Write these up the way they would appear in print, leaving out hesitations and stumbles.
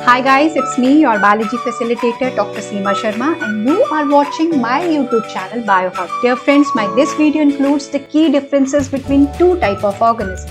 Hi guys, it's me, your biology facilitator, Dr. Seema Sharma, and you are watching my YouTube channel, Biohub. Dear friends, this video includes the key differences between two types of organisms,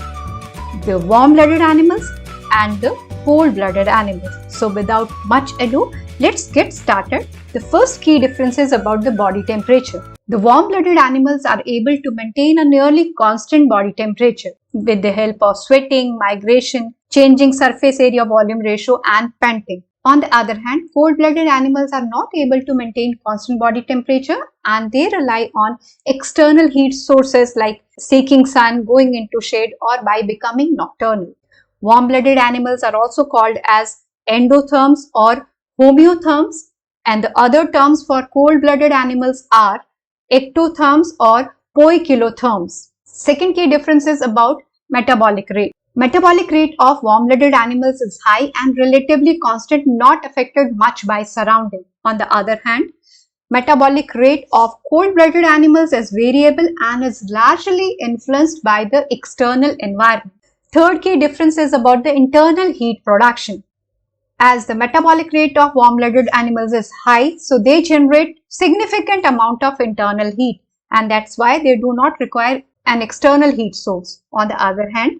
the warm-blooded animals and the cold-blooded animals. So without much ado, let's get started. The first key difference is about the body temperature. The warm-blooded animals are able to maintain a nearly constant body temperature with the help of sweating, migration, changing surface area volume ratio and panting. On the other hand, cold-blooded animals are not able to maintain constant body temperature and they rely on external heat sources like seeking sun, going into shade or by becoming nocturnal. Warm-blooded animals are also called as endotherms or homeotherms, and the other terms for cold-blooded animals are ectotherms or poikilotherms. Second key difference is about metabolic rate. Metabolic rate of warm-blooded animals is high and relatively constant, not affected much by surrounding. On the other hand, metabolic rate of cold-blooded animals is variable and is largely influenced by the external environment. Third key difference is about the internal heat production. As the metabolic rate of warm-blooded animals is high, so they generate significant amount of internal heat, and that's why they do not require an external heat source. On the other hand,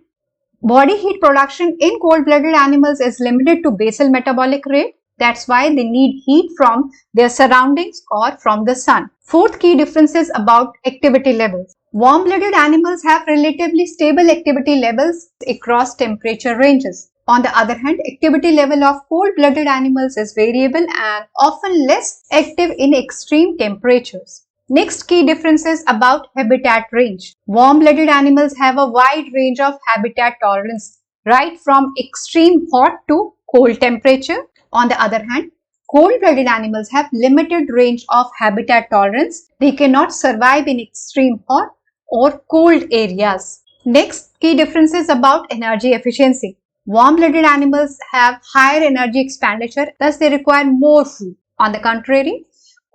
body heat production in cold-blooded animals is limited to basal metabolic rate. That's why they need heat from their surroundings or from the sun. Fourth key difference is about activity levels. Warm-blooded animals have relatively stable activity levels across temperature ranges. On the other hand, activity level of cold-blooded animals is variable and often less active in extreme temperatures. Next key difference is about habitat range. Warm-blooded animals have a wide range of habitat tolerance, right from extreme hot to cold temperature. On the other hand, cold-blooded animals have limited range of habitat tolerance. They cannot survive in extreme hot or cold areas. Next key difference is about energy efficiency. Warm-blooded animals have higher energy expenditure, thus they require more food. On the contrary,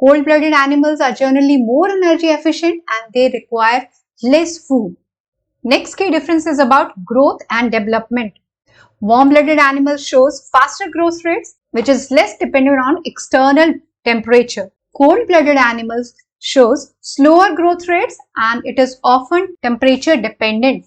cold-blooded animals are generally more energy efficient and they require less food. Next key difference is about growth and development. Warm-blooded animals shows faster growth rates, which is less dependent on external temperature. Cold-blooded animals shows slower growth rates and it is often temperature dependent.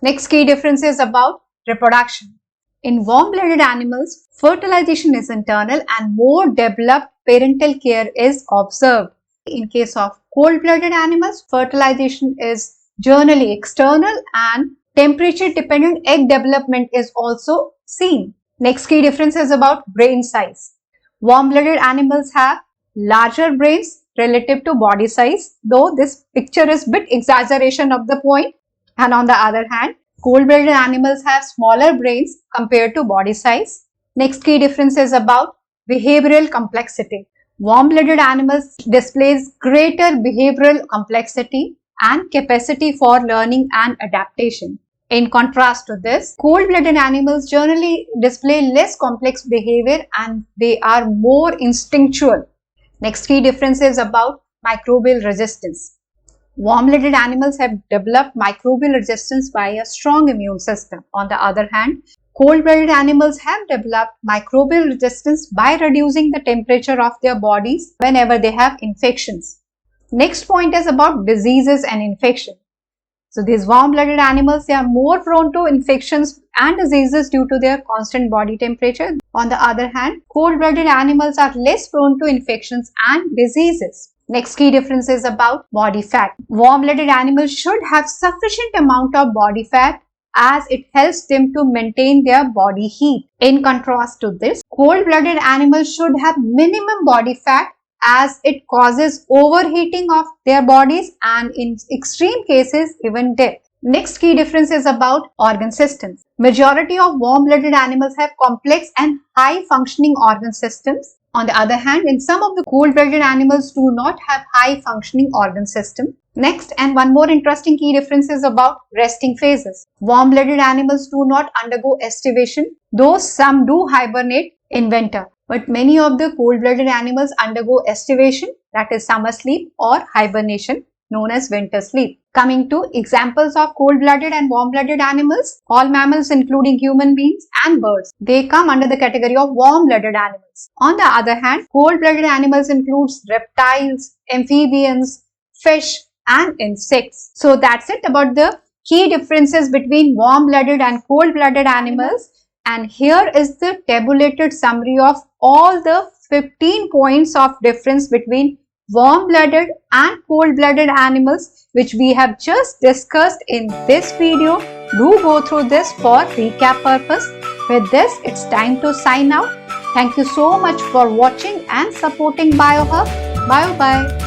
Next key difference is about reproduction. In warm-blooded animals, fertilization is internal and more developed parental care is observed. In case of cold-blooded animals, fertilization is generally external and temperature-dependent egg development is also seen. Next key difference is about brain size. Warm-blooded animals have larger brains relative to body size, though this picture is a bit exaggeration of the point. And on the other hand, cold-blooded animals have smaller brains compared to body size. Next key difference is about behavioral complexity. Warm-blooded animals displays greater behavioral complexity and capacity for learning and adaptation. In contrast to this, cold-blooded animals generally display less complex behavior and they are more instinctual. Next key difference is about microbial resistance. Warm-blooded animals have developed microbial resistance by a strong immune system. On the other hand, cold-blooded animals have developed microbial resistance by reducing the temperature of their bodies whenever they have infections. Next point is about diseases and infection. So these warm-blooded animals, they are more prone to infections and diseases due to their constant body temperature. On the other hand, cold-blooded animals are less prone to infections and diseases. Next key difference is about body fat. Warm-blooded animals should have sufficient amount of body fat as it helps them to maintain their body heat. In contrast to this, cold-blooded animals should have minimum body fat as it causes overheating of their bodies and in extreme cases even death. Next key difference is about organ systems. Majority of warm-blooded animals have complex and high functioning organ systems. On the other hand, in some of the cold-blooded animals do not have high functioning organ system. Next, and one more interesting key difference is about resting phases. Warm-blooded animals do not undergo estivation, though some do hibernate in winter. But many of the cold-blooded animals undergo estivation, that is summer sleep or hibernation. known as winter sleep. Coming to examples of cold-blooded and warm-blooded animals, all mammals including human beings and birds, they come under the category of warm-blooded animals. On the other hand, cold-blooded animals includes reptiles, amphibians, fish and insects. So that's it about the key differences between warm-blooded and cold-blooded animals. And here is the tabulated summary of all the 15 points of difference between warm-blooded and cold-blooded animals which we have just discussed in this video. Do go through this for recap purpose. With this, it's time to sign out. Thank you so much for watching and supporting BioHub. Bye-bye.